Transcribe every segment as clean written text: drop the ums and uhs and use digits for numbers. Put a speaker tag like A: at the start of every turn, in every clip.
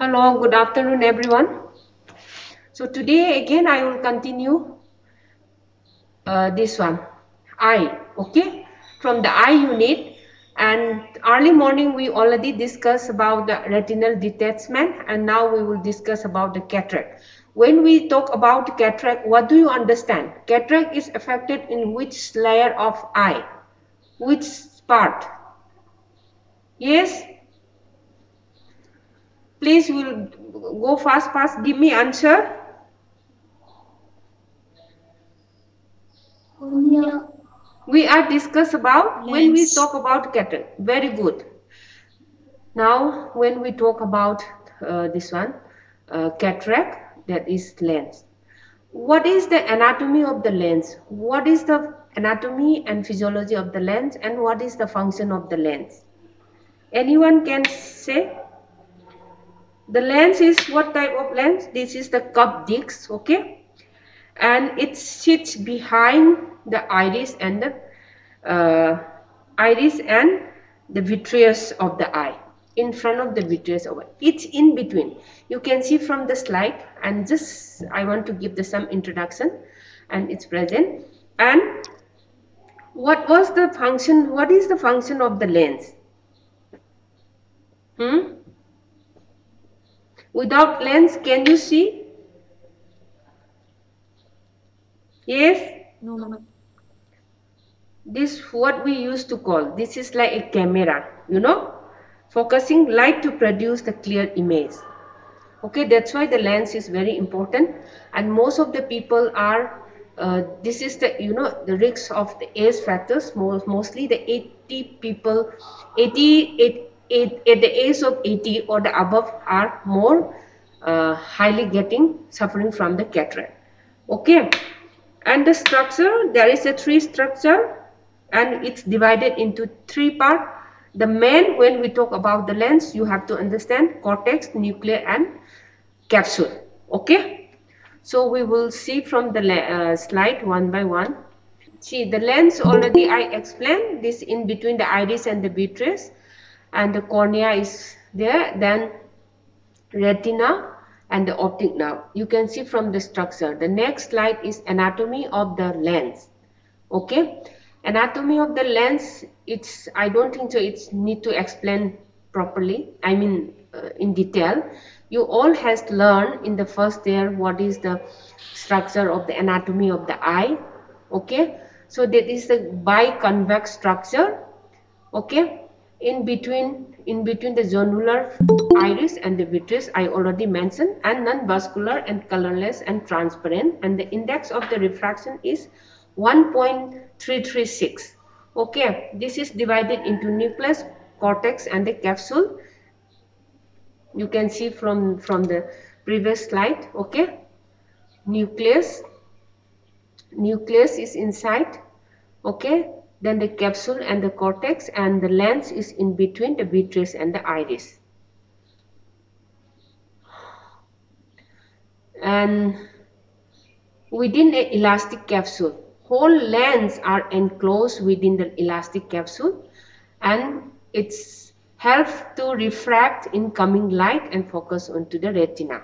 A: Hello, good afternoon, everyone. So today again I will continue this one, eye, okay, from the eye unit. And early morning we already discussed about the retinal detachment, and now we will discuss about the cataract. When we talk about cataract, what do you understand? Cataract is affected in which layer of eye? Which part? Yes? Please, we'll go fast. Give me answer. We are discuss about when we talk about cataract. Very good. Now, when we talk about this one, cataract, that is lens. What is the anatomy of the lens? What is the anatomy and physiology of the lens, and what is the function of the lens? Anyone can say? The lens is what type of lens? This is the cup disc, okay? And it sits behind the iris and the vitreous of the eye, in front of the vitreous of eye. It's in between. You can see from the slide, and just I want to give some introduction, and it's present. And what was the function? What is the function of the lens? Without lens, can you see? Yes?
B: No, ma'am.
A: This what we used to call, this is like a camera, focusing light to produce the clear image. Okay, that's why the lens is very important. And most of the people are this is the the risk of the age factors. Mostly the 80 people, 88 at the age of 80 or the above are more highly suffering from the cataract. Okay. And the structure, there is a three structure, and it's divided into three parts. The main, when we talk about the lens, you have to understand cortex, nucleus, and capsule. Okay, so we will see from the slide one by one. See, the lens already I explained, this in between the iris and the vitreous, and the cornea is there, then retina and the optic nerve. You can see from the structure. The next slide is anatomy of the lens. Okay, anatomy of the lens, it's, I don't think so it's need to explain properly, I mean in detail. You all has learned in the first year what is the structure of the anatomy of the eye. Okay, so that is the biconvex structure. Okay, in between the zonular iris and the vitreous I already mentioned, and non-vascular and colorless and transparent, and the index of the refraction is 1.336. Okay, this is divided into nucleus, cortex, and the capsule. You can see from the previous slide. Okay, nucleus is inside. Okay, then the capsule and the cortex, and the lens is in between the vitreous and the iris. And within an elastic capsule, whole lens are enclosed within the elastic capsule, and it's helps to refract incoming light and focus onto the retina.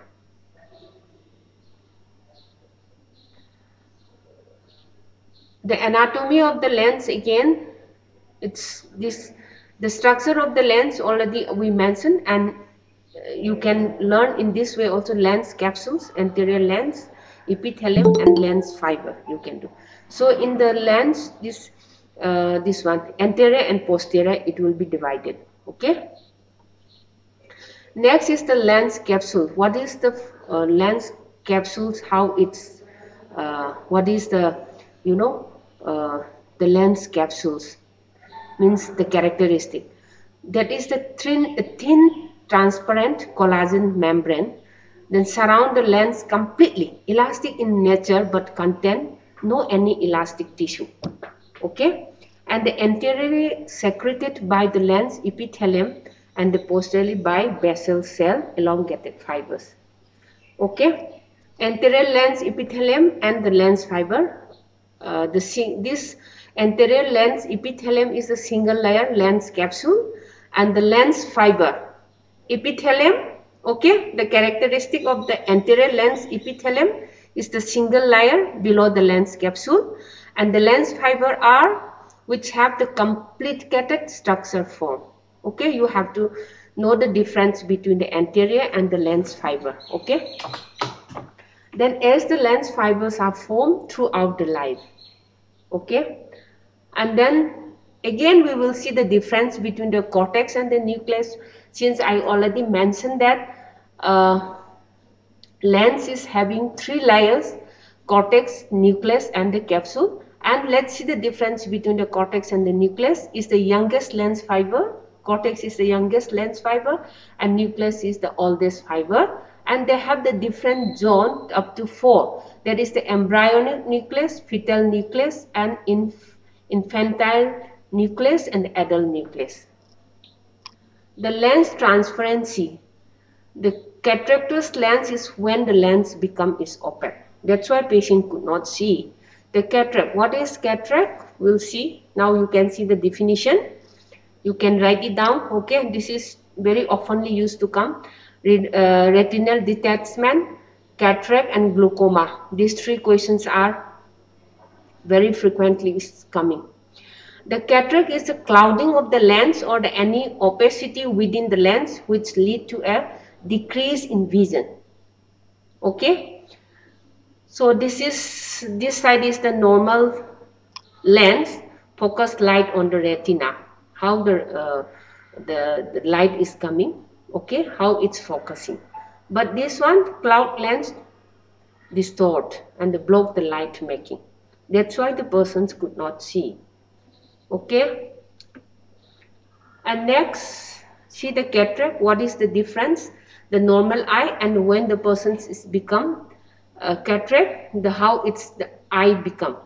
A: The anatomy of the lens, again, it's this, the structure of the lens already we mentioned, and you can learn in this way also. Lens capsules, anterior lens, epithelium, and lens fiber you can do. So in the lens, this one, anterior and posterior, it will be divided. Okay, next is the lens capsule. What is the lens capsules, how it's what is the the lens capsules means the characteristic. That is the thin transparent collagen membrane then surround the lens completely, elastic in nature but contain no any elastic tissue. Okay, and the anteriorly secreted by the lens epithelium, and the posteriorly by basal cell elongated fibers. Okay, anterior lens epithelium and the lens fiber. This anterior lens epithelium is a single layer lens capsule, and the lens fiber epithelium Okay, the characteristic of the anterior lens epithelium is the single layer below the lens capsule, and the lens fiber are which have the complete cataract structure form. Okay, you have to know the difference between the anterior and the lens fiber. Okay, then as the lens fibers are formed throughout the life. Okay, and then again we will see the difference between the cortex and the nucleus, since I already mentioned that lens is having three layers: cortex, nucleus, and the capsule. And let's see the difference between the cortex and the nucleus. Is the youngest lens fiber. Cortex is the youngest lens fiber, and nucleus is the oldest fiber. And they have the different zone up to 4. That is the embryonic nucleus, fetal nucleus, and infantile nucleus, and adult nucleus. The lens transparency. The cataractous lens is when the lens is opaque. That's why patient could not see the cataract. What is cataract? We'll see. Now you can see the definition. You can write it down. Okay, this is very oftenly used to come. Retinal detachment, cataract, and glaucoma. These 3 questions are very frequently coming. The cataract is the clouding of the lens or any opacity within the lens which lead to a decrease in vision. Okay, so this side is the normal lens, focused light on the retina, how the light is coming, okay, how it's focusing. But this one, cloud lens, distort and block the light making. That's why the persons could not see. Okay, and next, see the cataract. What is the difference? The normal eye and when the person is become cataract, how it's the eye become.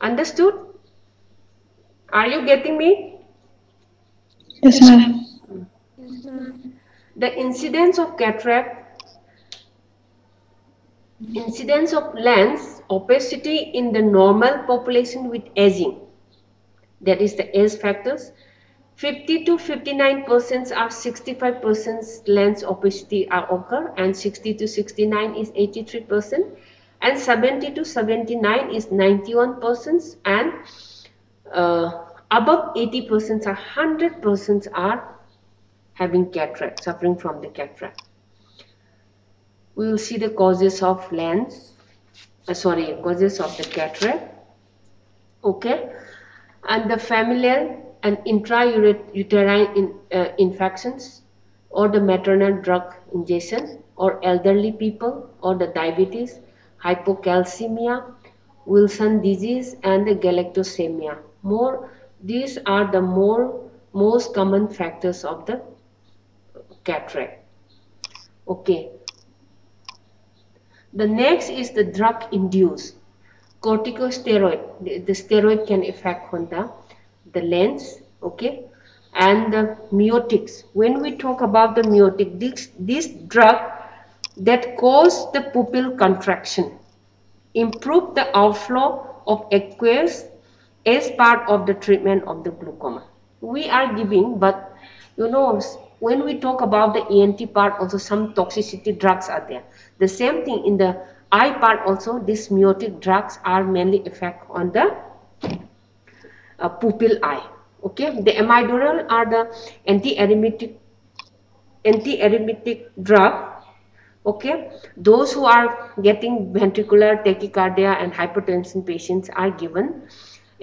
A: Understood? Are you getting me?
B: Yes, ma'am.
A: The incidence of cataract, incidence of lens opacity in the normal population with aging. That is the age factors. 50 to 59% are 65% lens opacity occur, and 60 to 69 is 83%, and 70 to 79 is 91%, and above 80% are 100% are having cataract, suffering from the cataract. We will see the causes of causes of the cataract. Okay, and the familial and intrauterine infections, or the maternal drug ingestion, or elderly people, or the diabetes, hypocalcemia, Wilson disease, and the galactosemia. These are the most common factors of the cataract. Okay. The next is the drug induced corticosteroid. The steroid can affect on the lens, okay, and the miotics. When we talk about the miotic, this drug that cause the pupil contraction, improve the outflow of aqueous as part of the treatment of the glaucoma. We are giving, but you know, when we talk about the ENT part, also some toxicity drugs are there. The same thing in the eye part also, these miotic drugs are mainly effect on the pupil eye. Okay, the amidural are the anti-arrhythmic drug. Okay, those who are getting ventricular tachycardia and hypertension patients are given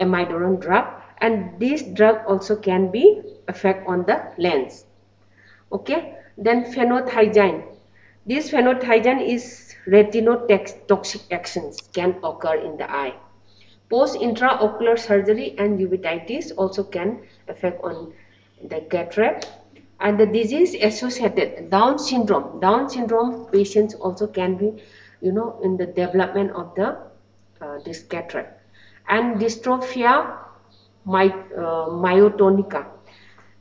A: amiodarone drug, and this drug also can be effect on the lens. Okay, then phenothiazine. This phenothiazine is retinotoxic actions can occur in the eye. Post intraocular surgery and uveitis also can affect on the cataract. And the disease associated Down syndrome patients also can be, you know, in the development of the this cataract. And dystrophia myotonica.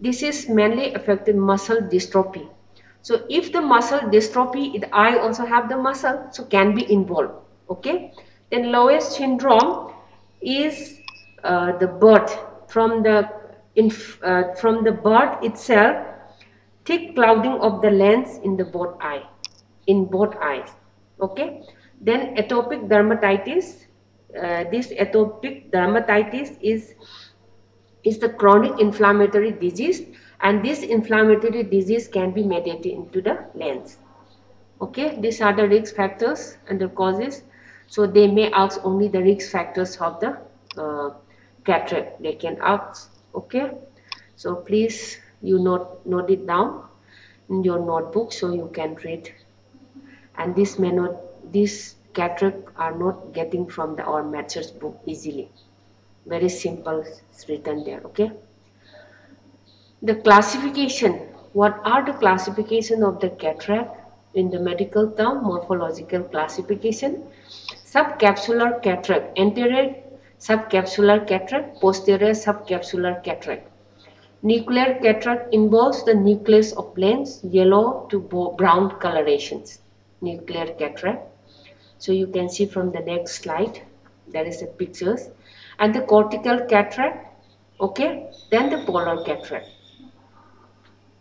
A: This is mainly affected muscle dystrophy. So if the muscle dystrophy, the eye also have the muscle, so can be involved. Okay. Then Loeys syndrome is the birth from the birth itself thick clouding of the lens in both eyes. Okay, then atopic dermatitis. This atopic dermatitis is the chronic inflammatory disease, and this inflammatory disease can be mediated into the lens. Okay, these are the risk factors and the causes. So they may ask only the risk factors of the cataract. They can ask. Okay, so please you note it down in your notebook so you can read. And these cataract are not getting from our master's book easily. Very simple, it's written there. Okay. The classification. What are the classification of the cataract? In the medical term, morphological classification: subcapsular cataract, anterior subcapsular cataract, posterior subcapsular cataract. Nuclear cataract involves the nucleus of lens, yellow to brown colorations. Nuclear cataract. So you can see from the next slide, there is the pictures. And the cortical cataract, okay, then the polar cataract.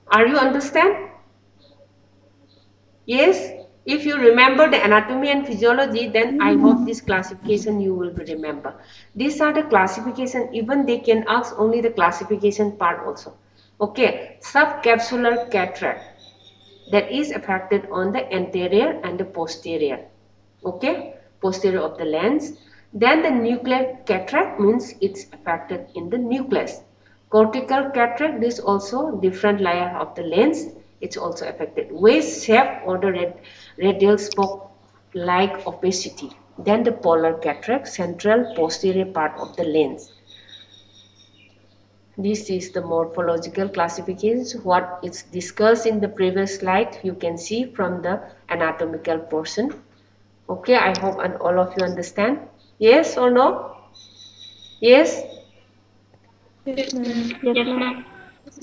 A: Are you understand? Yes? If you remember the anatomy and physiology, then I hope this classification you will remember. These are the classification, even they can ask only the classification part also. Okay, subcapsular cataract, that is affected on the anterior and the posterior. Okay, posterior of the lens. Then the nuclear cataract means it's affected in the nucleus. Cortical cataract is also different layer of the lens. It's also affected. Waist shape or the radial spoke like opacity. Then the polar cataract, central posterior part of the lens. This is the morphological classification. What is discussed in the previous slide, you can see from the anatomical portion. Okay, I hope and all of you understand. Yes or no? Yes?
B: Yes, ma'am.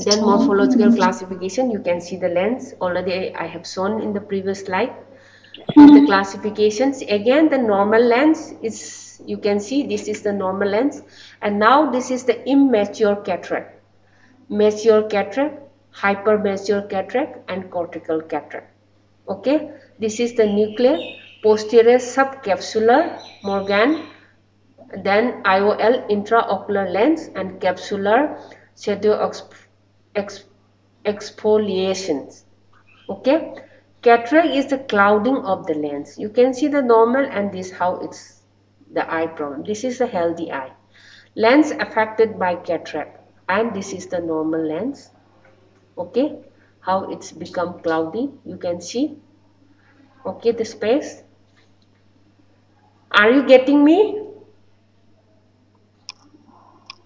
A: Then morphological classification, you can see the lens. Already I have shown in the previous slide. The classifications, again the normal lens is, you can see this is the normal lens. And now this is the immature cataract. Mature cataract, hypermature cataract and cortical cataract. Okay, this is the nuclear, posterior subcapsular Morgan, then IOL intraocular lens and capsular shadow exfoliations. Okay, cataract is the clouding of the lens. You can see the normal, and this how it's the eye problem. This is a healthy eye. Lens affected by cataract, and this is the normal lens. Okay, how it's become cloudy, you can see. Okay, the space. Are you getting me?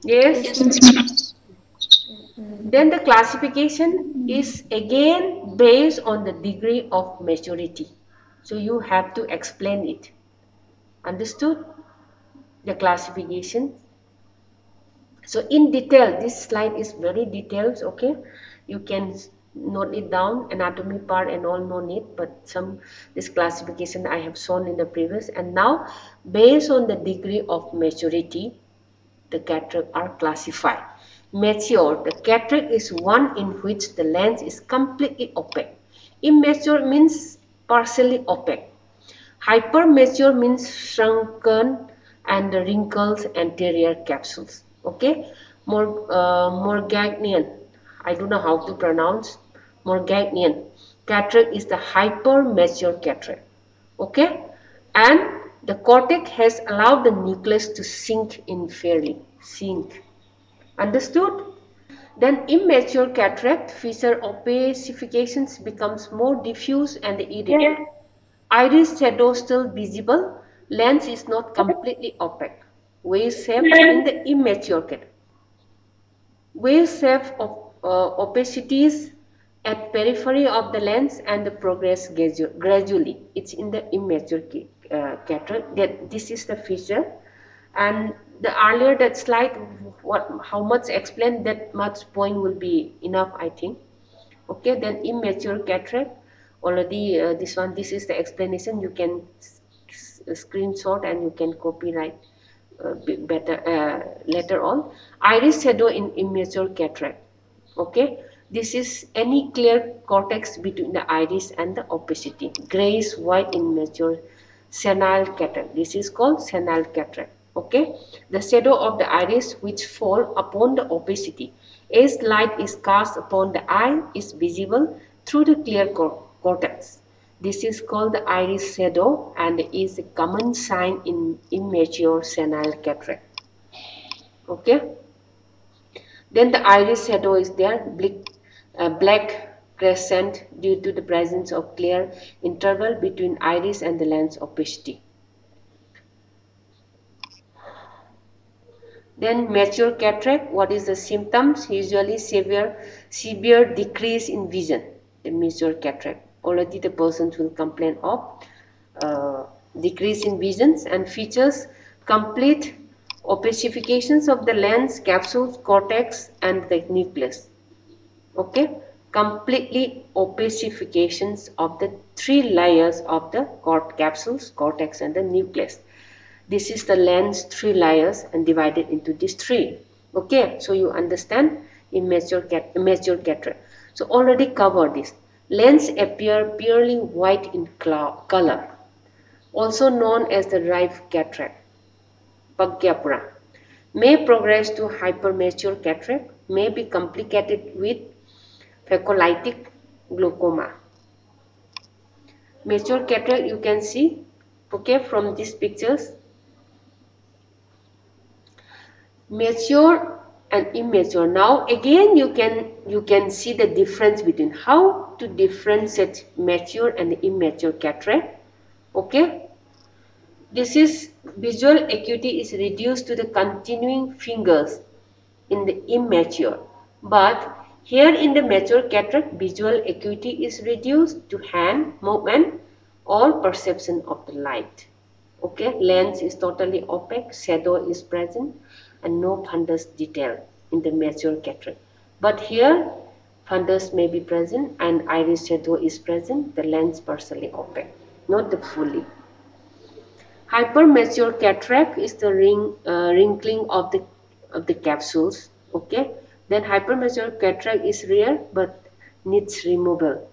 A: Yes? Then the classification is again based on the degree of maturity. So you have to explain it. Understood? The classification. So in detail, this slide is very detailed, okay? You can note it down, anatomy part and all, no need, but this classification I have shown in the previous. And now, based on the degree of maturity, the cataract are classified. Mature, the cataract is one in which the lens is completely opaque. Immature means partially opaque. Hypermature means shrunken and the wrinkles anterior capsules. Okay, Morganian, I don't know how to pronounce. Morganian cataract is the hypermature cataract. Okay, and the cortex has allowed the nucleus to sink in fairly. Sink. Understood? Then immature cataract, feature opacifications becomes more diffuse and iridescent. Iris shadow still visible. Lens is not completely opaque. Wave shape in the immature cataract. Wave shape of opacities at periphery of the lens and the progress gradually. It's in the immature cataract. This is the feature. And the earlier that slide, how much explained, that much point will be enough, I think. Okay, then immature cataract, already this is the explanation. You can screenshot and you can copyright better later on. Iris shadow in immature cataract. Okay, This is any clear cortex between the iris and the opacity. Grayish white in mature senile cataract. This is called senile cataract. Okay, the shadow of the iris which fall upon the opacity as light is cast upon the eye is visible through the clear cortex. This is called the iris shadow and is a common sign in immature senile cataract. Okay, then the iris shadow is there, black crescent due to the presence of clear interval between iris and the lens opacity. Then mature cataract, what is the symptoms? Usually severe decrease in vision. The mature cataract, already the persons will complain of decrease in visions, and features complete opacifications of the lens, capsules, cortex and the nucleus. Okay, completely opacifications of the three layers of the capsules, cortex and the nucleus. This is the lens, three layers and divided into these three. Okay, so you understand immature cataract. So already covered this. Lens appear purely white in color, also known as the ripe cataract, Pagyapura. May progress to hypermature cataract, may be complicated with phacolytic glaucoma. Mature cataract you can see, okay, from these pictures. Mature and immature. Now again you can see the difference between how to differentiate mature and immature cataract. Okay, this is visual acuity is reduced to the continuing fingers in the immature, but here in the mature cataract visual acuity is reduced to hand movement or perception of the light. Okay, lens is totally opaque, shadow is present and no fundus detail in the mature cataract. But here fundus may be present and iris shadow is present, the lens partially opaque, not the fully. Hypermature cataract is the wrinkling of the capsules. Okay, then hypermature cataract is rare but needs removal.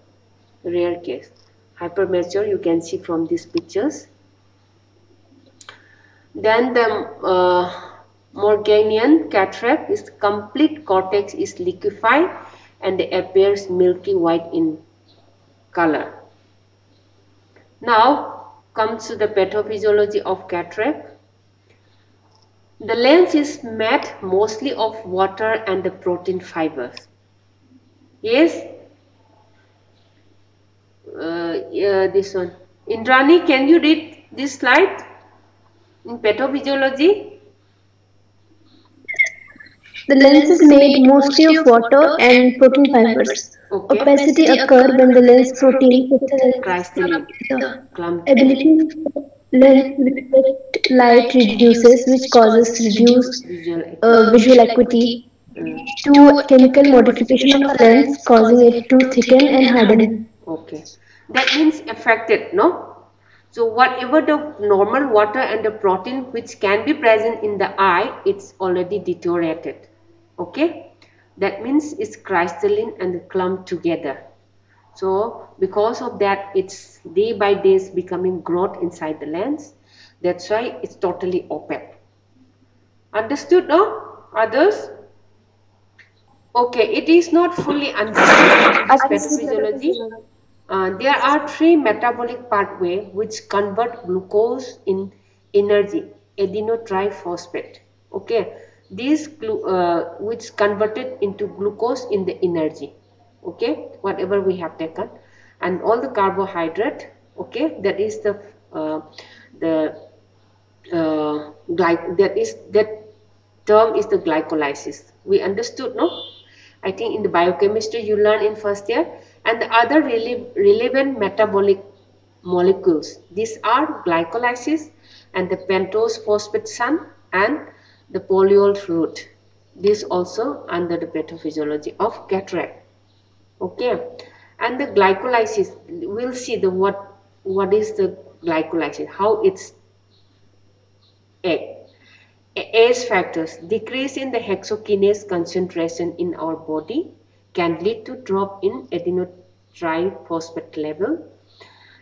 A: Rare case. Hypermature you can see from these pictures. Then the Morganian cataract is complete cortex is liquefied and appears milky white in color. Now comes to the pathophysiology of cataract. The lens is made mostly of water and the protein fibers. Yes? Yeah, this one. Indrani, can you read this slide in pathophysiology?
B: The lens is made mostly of water and protein fibers.
A: Okay.
B: Opacity occurs when the lens protein
A: Crystalline.
B: the ability of lens to reflect light reduces, which causes reduced visual acuity. To chemical modification of the lens, causing it to thicken and harden.
A: Okay, that means affected, no? So whatever the normal water and the protein which can be present in the eye, it's already deteriorated. Okay, that means it's crystalline and clumped together. So because of that, it's day by day becoming growth inside the lens. That's why it's totally opaque. Understood, no? Others? Okay, it is not fully understood in pathophysiology. There are three metabolic pathways which convert glucose in energy, adenotriphosphate. Okay, these which converted into glucose in the energy. Okay, whatever we have taken, and all the carbohydrate. Okay, that is that term is the glycolysis. We understood, no? I think in the biochemistry you learn in first year. And the other relevant metabolic molecules, these are glycolysis and the pentose phosphate sun and the polyol root. This also under the pathophysiology of cataract. Okay, and the glycolysis, we'll see the what is the glycolysis, how it's as factors: decrease in the hexokinase concentration in our body, can lead to drop in adenotriphosphate level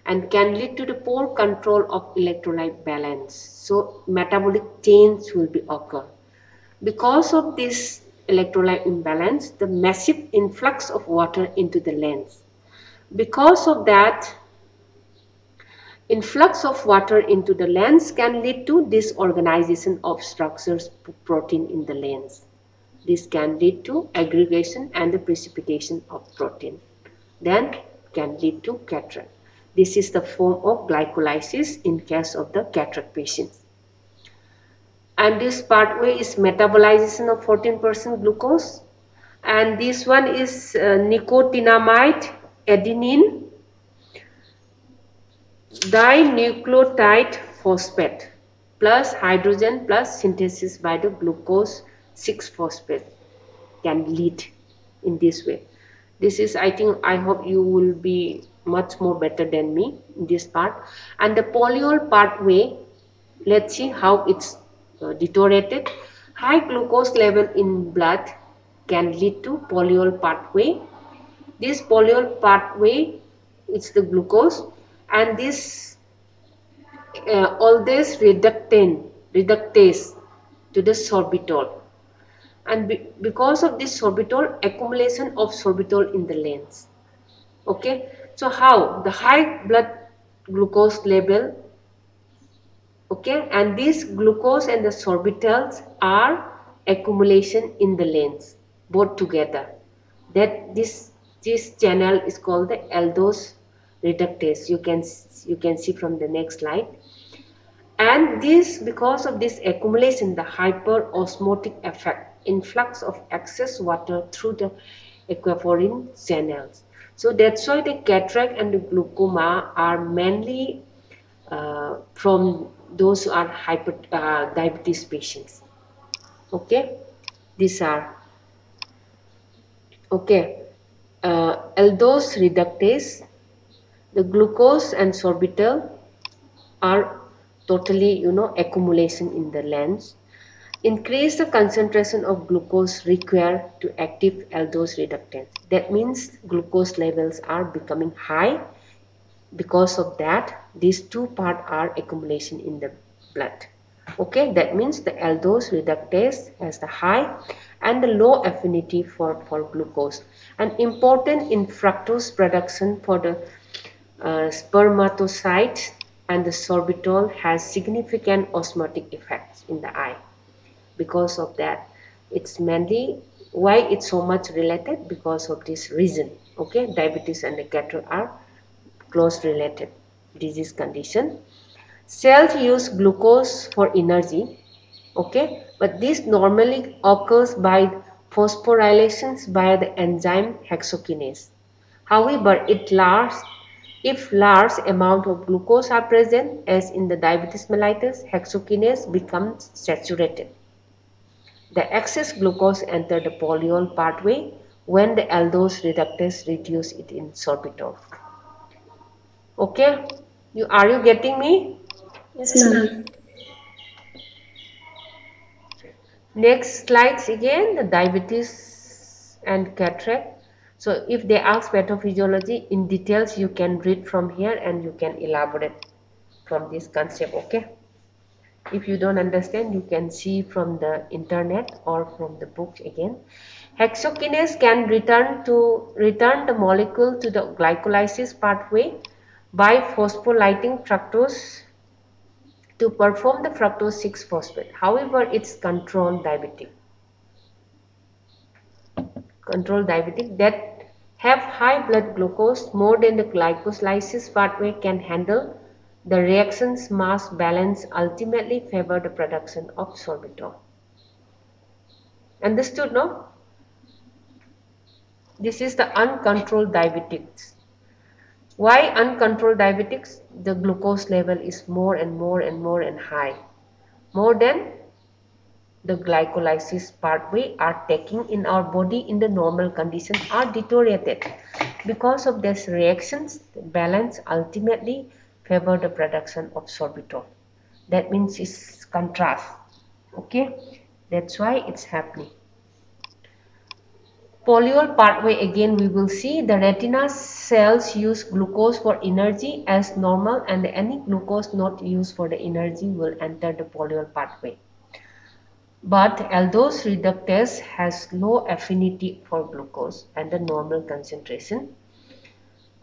A: and can lead to the poor control of electrolyte balance. So metabolic change will be occur. Because of this electrolyte imbalance, the massive influx of water into the lens. Because of that, influx of water into the lens can lead to disorganization of structures protein in the lens. This can lead to aggregation and the precipitation of protein. Then can lead to cataract. This is the form of glycolysis in case of the cataract patients. And this pathway is metabolization of 14% glucose. And this one is nicotinamide adenine dinucleotide phosphate plus hydrogen plus synthesis by the glucose 6-phosphate can lead in this way. This is, I hope you will be much more better than me in this part. And the polyol pathway, let's see how it's deteriorated. High glucose level in blood can lead to polyol pathway. This polyol pathway is the glucose, and this aldase reductase to the sorbitol. And because of this sorbitol, accumulation of sorbitol in the lens. Okay, so how the high blood glucose level, okay, and this glucose and the sorbitals are accumulation in the lens both together. That this channel is called the aldose reductase. You can see from the next slide. And this, because of this accumulation, the hyperosmotic effect, influx of excess water through the aquaporine channels. So that's why the cataract and the glaucoma are mainly from those who are diabetes patients. Okay, these are okay. Aldose reductase, the glucose and sorbitol are totally, accumulation in the lens. Increase the concentration of glucose required to active aldose reductase. That means glucose levels are becoming high. Because of that, these two parts are accumulation in the blood. Okay, that means the aldose reductase has the high and the low affinity for glucose, and important in fructose production for the spermatocytes, and the sorbitol has significant osmotic effects in the eye. Because of that, it's mainly why it's so much related, because of this reason. Okay, diabetes and the cataract are close related disease condition. Cells use glucose for energy, okay, but this normally occurs by phosphorylations by the enzyme hexokinase. However, if large amount of glucose are present, as in the diabetes mellitus, hexokinase becomes saturated. The excess glucose enter the polyol pathway when the aldose reductase reduce it in sorbitol. Okay, are you getting me?
B: Yes, ma'am.
A: Next slides again, the diabetes and cataract. So if they ask pathophysiology in details, you can read from here and you can elaborate from this concept. Okay, if you don't understand, you can see from the internet or from the books again. Hexokinase can return the molecule to the glycolysis pathway by phosphorylating fructose to perform the fructose 6-phosphate. However, it's controlled diabetic that have high blood glucose more than the glycolysis pathway can handle. The reactions mass balance ultimately favor the production of sorbitol. Understood, no? This is the uncontrolled diabetics. Why uncontrolled diabetics? The glucose level is more and more and high, more than the glycolysis pathway are taking in our body in the normal condition are deteriorated. Because of these reactions, the balance ultimately favor the production of sorbitol. That means it's contrast. Okay, that's why it's happening. Polyol pathway, again we will see the retina cells use glucose for energy as normal, and any glucose not used for the energy will enter the polyol pathway. But aldose reductase has low affinity for glucose and the normal concentration,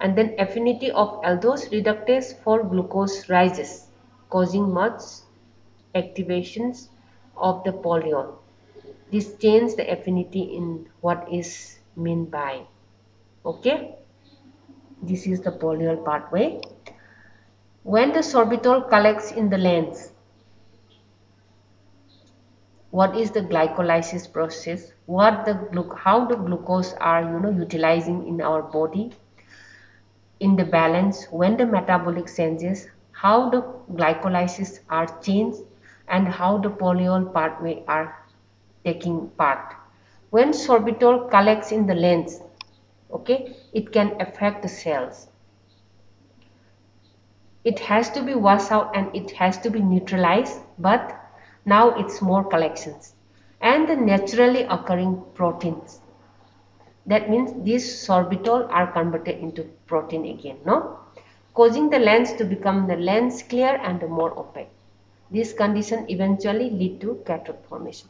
A: and then affinity of aldose reductase for glucose rises, causing much activations of the polyol. This changes the affinity in what is meant by. Okay, this is the polyol pathway. When the sorbitol collects in the lens, what is the glycolysis process? How the glucose are utilizing in our body in the balance when the metabolic changes, how the glycolysis are changed, and how the polyol pathway are taking part. When sorbitol collects in the lens, okay, it can affect the cells. It has to be washed out and it has to be neutralized, but now it's more collections and the naturally occurring proteins. That means these sorbitol are converted into protein again, no? Causing the lens to become the lens clear and more opaque. This condition eventually lead to cataract formation.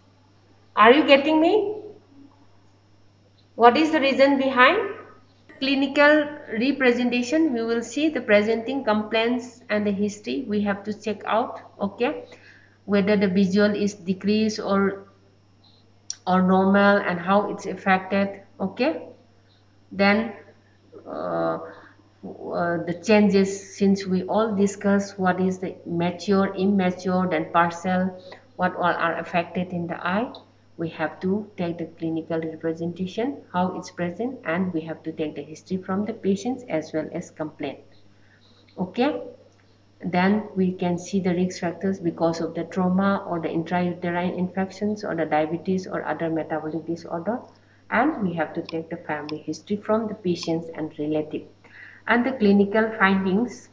A: Are you getting me? What is the reason behind? Clinical representation, we will see the presenting complaints and the history. We have to check out, okay, whether the visual is decreased or normal and how it's affected, okay. Then the changes, since we all discuss what is the mature, immature, then partial, what all are affected in the eye. We have to take the clinical representation, how it's present, and we have to take the history from the patients as well as complaint. Okay, then we can see the risk factors because of the trauma or the intrauterine infections or the diabetes or other metabolic disorder, and we have to take the family history from the patients and relative. And the clinical findings,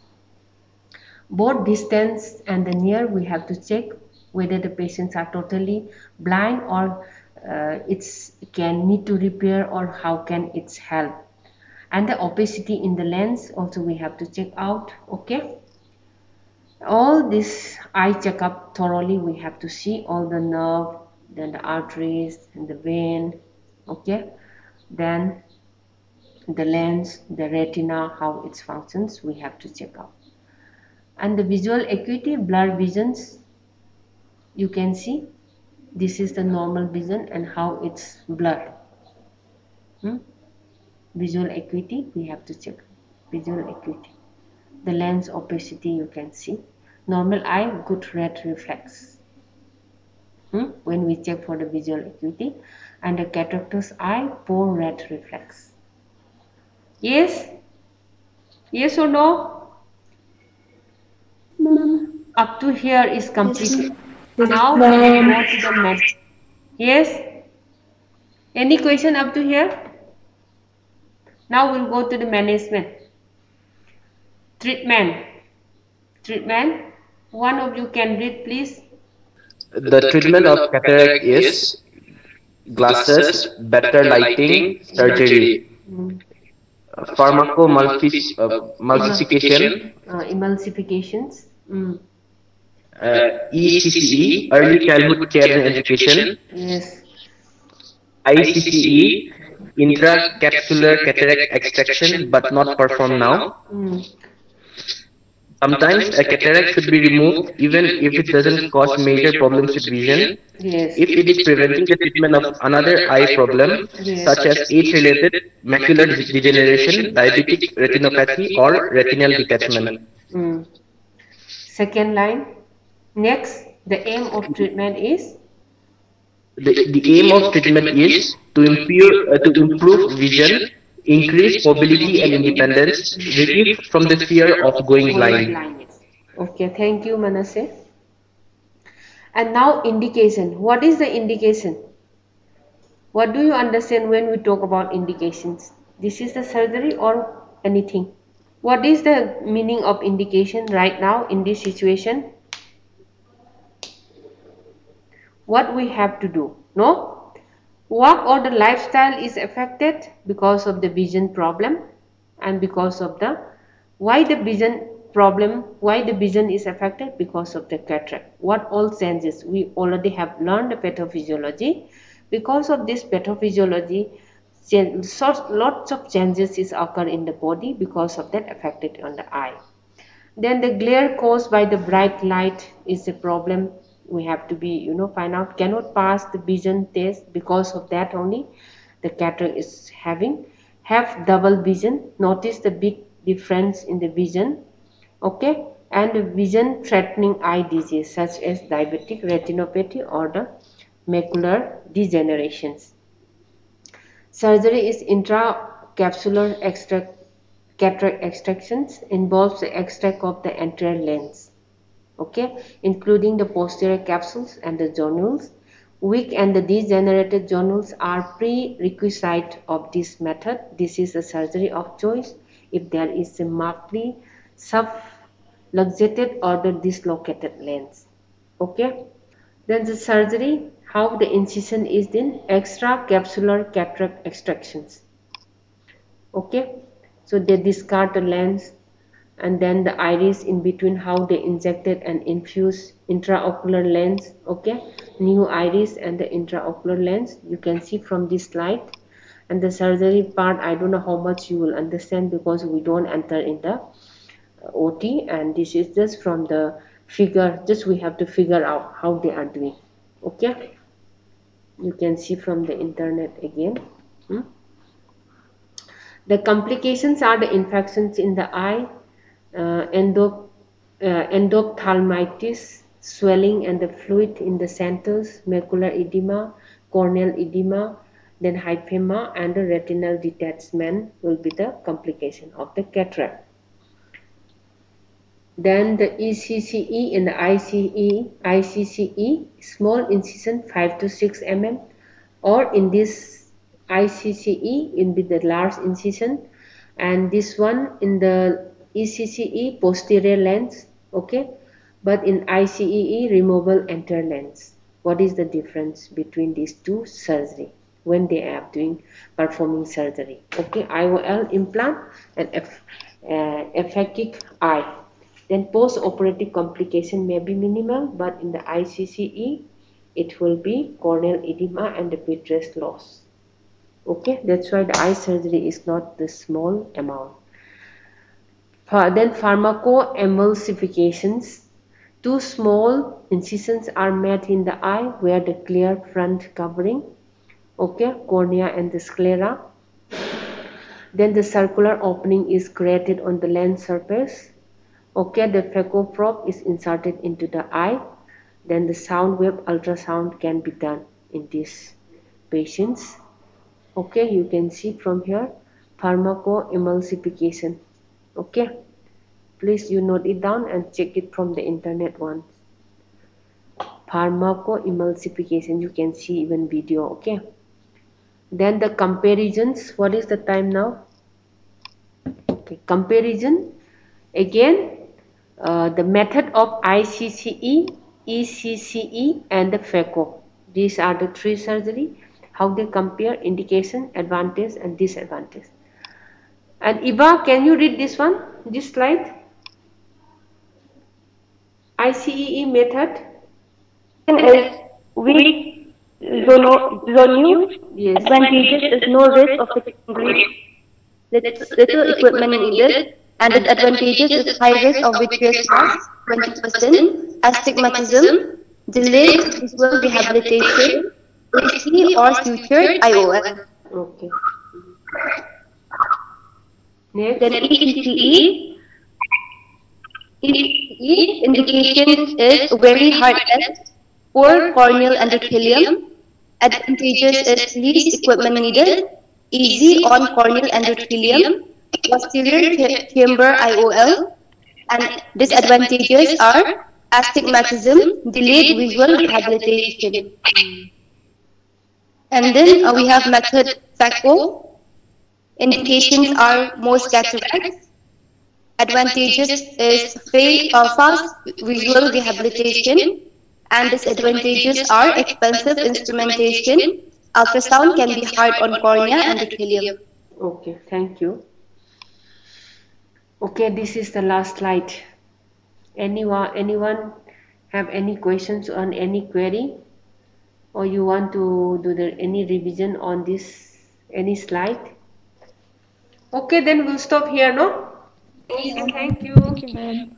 A: both distance and the near, we have to check whether the patients are totally blind or it's can need to repair or how can it's help. And the opacity in the lens also we have to check out, okay. All this eye checkup thoroughly, we have to see all the nerve, then the arteries and the vein, okay. Then the lens, the retina, how it functions, we have to check out. And the visual acuity, blur visions, you can see this is the normal vision and how it's blurred. Visual acuity, we have to check visual acuity. The lens opacity, you can see normal eye, good red reflex when we check for the visual acuity, and the cataractous eye, poor red reflex. Yes? Yes or no? Up to here is complete. Now we will go to the next. Yes? Any question up to here? Now we'll go to the management. Treatment. One of you can read, please.
C: The treatment of cataract is glasses, better lighting, surgery, pharmacomultiplication,
A: emulsifications,
C: ECCE, early childhood care and education,
A: yes,
C: ICCE, intracapsular cataract extraction but not performed now. Sometimes a cataract should be removed even if it doesn't cause major problems with vision.
A: yes,
C: If it is preventing the treatment of another eye problem, such as age-related macular degeneration, diabetic retinopathy, or retinal detachment.
A: Second line. Next, the aim of treatment is?
C: The aim of treatment is to improve vision, increase mobility and independence, relief from the fear of going blind.
A: Okay, thank you, Manasseh. And now indication. What is the indication? What do you understand when we talk about indications? This is the surgery or anything? What is the meaning of indication right now in this situation? What we have to do? No? Work or the lifestyle is affected because of the vision problem, and because of the why the vision problem, why the vision is affected, because of the cataract. What all changes? We already have learned the pathophysiology. Because of this pathophysiology, lots of changes is occur in the body, because of that affected on the eye. Then the glare caused by the bright light is a problem. We have to be, find out, cannot pass the vision test. Because of that only the cataract is have double vision. Notice the big difference in the vision. Okay, and the vision threatening eye disease such as diabetic retinopathy or the macular degenerations. Surgery is intracapsular cataract extractions, involves the extract of the entire lens, okay, including the posterior capsules and the zonules. Weak and the degenerated zonules are prerequisite of this method. This is a surgery of choice if there is a markedly subluxated or the dislocated lens. Okay, then the surgery, how the incision is in extracapsular cataract extractions. Okay, so they discard the lens, and then the iris in between, how they injected and infused intraocular lens. Okay, new iris and the intraocular lens, you can see from this slide. And the surgery part, I don't know how much you will understand because we don't enter in the OT, and this is just from the figure, just we have to figure out how they are doing. Okay, you can see from the internet again. The complications are the infections in the eye, endophthalmitis, swelling and the fluid in the centers, macular edema, corneal edema, then hyphema, and the retinal detachment will be the complication of the cataract. Then the ECCE and the ICCE, small incision 5 to 6 mm, or in this ICCE in be the large incision, and this one in the ECCE posterior lens. Okay, but in ICEE removable entire lens. What is the difference between these two surgery when they are performing surgery? Okay, IOL implant and aphakic eye. Then post-operative complication may be minimal, but in the ICCE it will be corneal edema and the vitreous loss. Okay, that's why the eye surgery is not the small amount. Then pharmacoemulsifications. Two small incisions are made in the eye where the clear front covering, okay, cornea and the sclera. Then the circular opening is created on the lens surface. Okay, the phaco probe is inserted into the eye. Then the sound wave ultrasound can be done in these patients. Okay, you can see from here pharmacoemulsification. Okay, please you note it down and check it from the internet once. Pharmacoemulsification, you can see even video. Okay, then the comparisons. What is the time now? Okay, comparison again. The method of ICCE, ECCE and the phaco. These are the three surgery. How they compare indication, advantage and disadvantage. And Iba, can you read this one, this slide? ICEE method
B: is weak zonule.
A: Yes.
B: Advantages is no risk of little equipment needed, and disadvantages is high risk of vitreous loss, 20%, astigmatism, delayed visual rehabilitation, AC or sutured IOL.
A: Okay. Next.
B: Then ECCE indications is very hard edge, poor corneal endothelium. Advantages is least equipment needed, easy on corneal endothelium, posterior chamber IOL, and disadvantages are astigmatism, delayed visual rehabilitation. And then we have method phaco. Indications are most cataracts. Advantages is fast visual rehabilitation, and disadvantages are expensive instrumentation,
D: ultrasound can be hard on cornea and endothelium.
A: Okay, thank you. Okay, this is the last slide. Anyone have any questions on any query, or you want to do any revision on this any slide? Okay, then we'll stop here, no? Okay, thank you.
B: Thank you, ma'am.